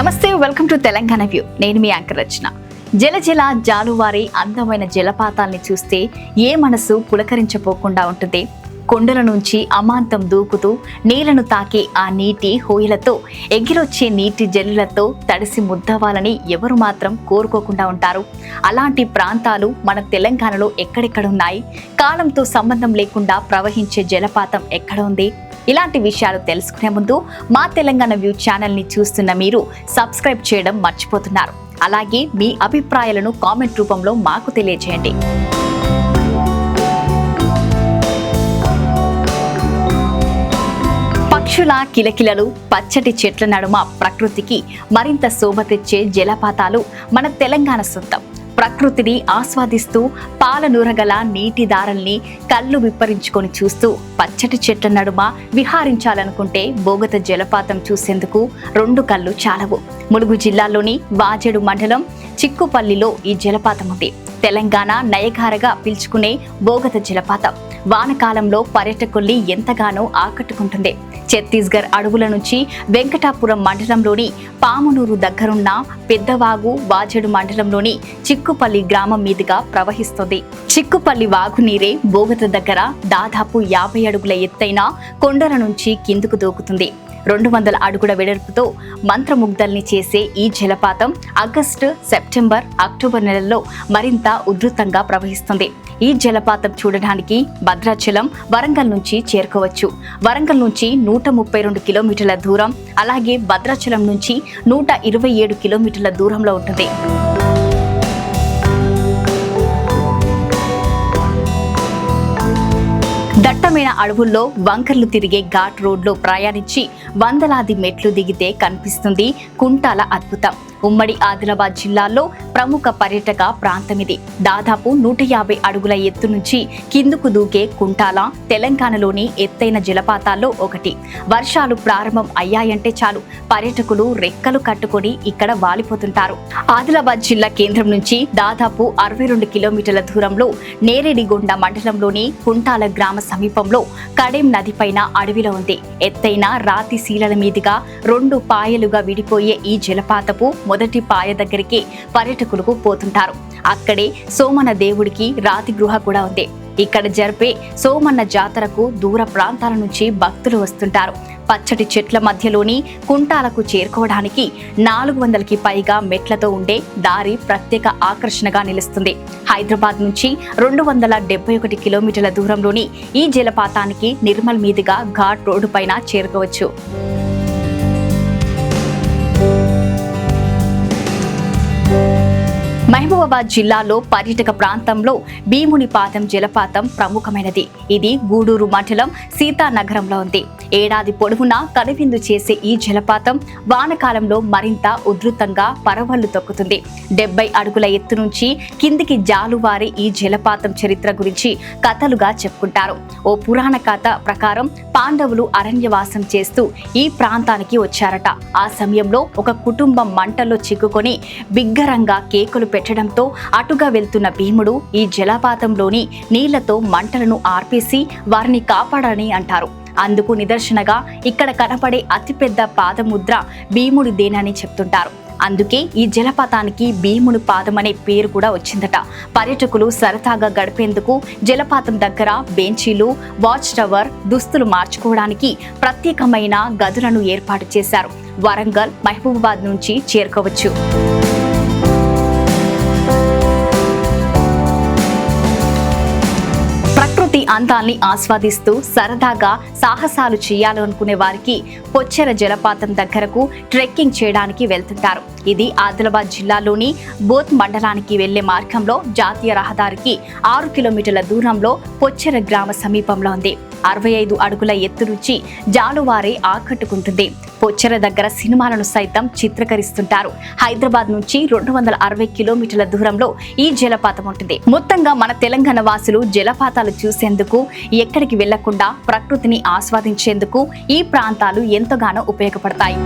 నమస్తే, welcome to Telangana view. నేను మీ anchor రచన. జల జాలువారి అందమైన జలపాతాల్ని చూస్తే ఏ మనసు పులకరించపోకుండా ఉంటుంది. కొండల నుంచి అమాంతం దూకుతూ నీళ్లను తాకే ఆ నీటి హోయలతో ఎగిరొచ్చే నీటి జల్లులతో తడిసి ముద్దవాలని ఎవరు మాత్రం కోరుకోకుండా ఉంటారు. అలాంటి ప్రాంతాలు మన తెలంగాణలో ఎక్కడెక్కడున్నాయి? కాలంతో సంబంధం లేకుండా ప్రవహించే జలపాతం ఎక్కడ ఉంది? ఇలాంటి విషయాలు తెలుసుకునే ముందు మా తెలంగాణ వ్యూ ఛానల్ని చూస్తున్న మీరు సబ్స్క్రైబ్ చేయడం మర్చిపోతున్నారు. అలాగే మీ అభిప్రాయాలను కామెంట్ రూపంలో మాకు తెలియజేయండి. పక్షుల కిలకిలలు, పచ్చటి చెట్ల నడుమ ప్రకృతికి మరింత శోభ తెచ్చే జలపాతాలు మన తెలంగాణ సొంతం. ప్రకృతిని ఆస్వాదిస్తూ పాలనూరగల నీటి దారల్ని కళ్ళు విప్పరించుకొని చూస్తూ పచ్చటి చెట్ల నడుమ విహారించాలనుకుంటే బోగత జలపాతం చూసేందుకు రెండు కళ్ళు చాలవు. ములుగు జిల్లాలోని వాజేడు మండలం చిక్కుపల్లిలో ఈ జలపాతం ఉంది. తెలంగాణ నయగారగా పిలుచుకునే బోగత జలపాతం వానకాలంలో పర్యాటకుల్ని ఎంతగానో ఆకట్టుకుంటుంది. ఛత్తీస్గఢ్ అడవుల నుంచి వెంకటాపురం మండలంలోని పామునూరు దగ్గరున్న పెద్దవాగు వాజేడు మండలంలోని చిక్కుపల్లి గ్రామం మీదుగా ప్రవహిస్తుంది. చిక్కుపల్లి వాగు నీరే బోగత దగ్గర దాదాపు 50 అడుగుల ఎత్తైన కొండల నుంచి కిందుకు దూకుతుంది. 200 అడుగుల వెడల్పుతో మంత్రముగ్ధల్ని చేసే ఈ జలపాతం ఆగస్టు, సెప్టెంబర్, అక్టోబర్ నెలల్లో మరింత ఉధృతంగా ప్రవహిస్తుంది. ఈ జలపాతం చూడడానికి భద్రాచలం, వరంగల్ నుంచి చేరుకోవచ్చు. వరంగల్ నుంచి 132 కిలోమీటర్ల దూరం, అలాగే భద్రాచలం నుంచి 127 కిలోమీటర్ల దూరంలో ఉంటుంది. దట్టమైన అడవుల్లో వంకర్లు తిరిగే ఘాట్ రోడ్లో ప్రయాణించి వందలాది మెట్లు దిగితే కనిపిస్తుంది కుంటాల అద్భుతం. ఉమ్మడి ఆదిలాబాద్ జిల్లాలో ప్రముఖ పర్యాటక ప్రాంతమిది. దాదాపు 150 అడుగుల ఎత్తు నుంచి కిందుకు దూకే కుంటాల తెలంగాణలోని ఎత్తైన జలపాతాల్లో ఒకటి. వర్షాలు ప్రారంభం అయ్యాయంటే చాలు పర్యాటకులు రెక్కలు కట్టుకొని ఇక్కడ వాలిపోతుంటారు. ఆదిలాబాద్ జిల్లా కేంద్రం నుంచి దాదాపు 62 కిలోమీటర్ల దూరంలో నేరేడిగొండ మండలంలోని కుంటాల గ్రామ సమీపంలో కడెం నది పైన అడవిలో ఉంది. ఎత్తైన రాతి శీలల మీదుగా 2 పాయలుగా విడిపోయే ఈ జలపాతపు మొదటి పాయ దగ్గరికి పర్యాటకులకు పోతుంటారు. అక్కడే సోమన్న దేవుడికి రాతి గృహ కూడా ఉంది. ఇక్కడ జరిపే సోమన్న జాతరకు దూర ప్రాంతాల నుంచి భక్తులు వస్తుంటారు. పచ్చటి చెట్ల మధ్యలోని కుంటాలకు చేరుకోవడానికి 400కి పైగా మెట్లతో ఉండే దారి ప్రత్యేక ఆకర్షణగా నిలుస్తుంది. హైదరాబాద్ నుంచి 271 కిలోమీటర్ల దూరంలోని ఈ జలపాతానికి నిర్మల్ మీదుగా ఘాట్ రోడ్డు పైన చేరుకోవచ్చు. మహబూబాబాద్ జిల్లాలో పర్యాటక ప్రాంతంలో భీమునిపాదం జలపాతం ప్రముఖమైనది. ఇది గూడూరు మండలం సీతానగరంలో ఉంది. ఏడాది పొడవునా కనువిందు చేసే ఈ జలపాతం వానకాలంలో మరింత ఉధృతంగా పరవళ్లు తొక్కుతుంది. 70 అడుగుల ఎత్తు నుంచి కిందికి జాలువారి ఈ జలపాతం చరిత్ర గురించి కథలుగా చెప్పుకుంటారు. ఓ పురాణ కథ ప్రకారం పాండవులు అరణ్యవాసం చేస్తూ ఈ ప్రాంతానికి వచ్చారట. ఆ సమయంలో ఒక కుటుంబం మంటల్లో చిక్కుకొని బిగ్గరంగా కేకులు పెట్టడంతో అటుగా వెళ్తున్న భీముడు ఈ జలపాతంలోని నీళ్లతో మంటలను ఆర్పేసి వారిని కాపాడని అంటారు. అందుకు నిదర్శనగా ఇక్కడ కనపడే అతిపెద్ద పాదముద్ర భీముడిదేనని చెప్తుంటారు. అందుకే ఈ జలపాతానికి భీముని పాదం అనే పేరు కూడా వచ్చిందట. పర్యాటకులు సరదాగా గడిపేందుకు జలపాతం దగ్గర బెంచీలు, వాచ్ టవర్, దుస్తులు మార్చుకోవడానికి ప్రత్యేకమైన గదులను ఏర్పాటు చేశారు. వరంగల్, మహబూబాబాద్ నుంచి చేరుకోవచ్చు. అందాల్ని ఆస్వాదిస్తూ సరదాగా సాహసాలు చేయాలనుకునే వారికి పొచ్చెర జలపాతం దగ్గరకు ట్రెక్కింగ్ చేయడానికి వెళ్తుంటారు. ఇది ఆదిలాబాద్ జిల్లాలోని బోత్ మండలానికి వెళ్లే మార్గంలో జాతీయ రహదారికి 6 కిలోమీటర్ల దూరంలో పొచ్చెర గ్రామ సమీపంలో ఉంది. 65 అడుగుల ఎత్తు నుంచి జాలువారే ఆకట్టుకుంటుంది. పొచ్చెర దగ్గర సినిమాలను సైతం చిత్రీకరిస్తుంటారు. హైదరాబాద్ నుంచి 260 కిలోమీటర్ల దూరంలో ఈ జలపాతం ఉంటుంది. మొత్తంగా మన తెలంగాణ వాసులు జలపాతాలు చూసేందుకు ఎక్కడికి వెళ్లకుండా ప్రకృతిని ఆస్వాదించేందుకు ఈ ప్రాంతాలు ఎంతగానో ఉపయోగపడతాయి.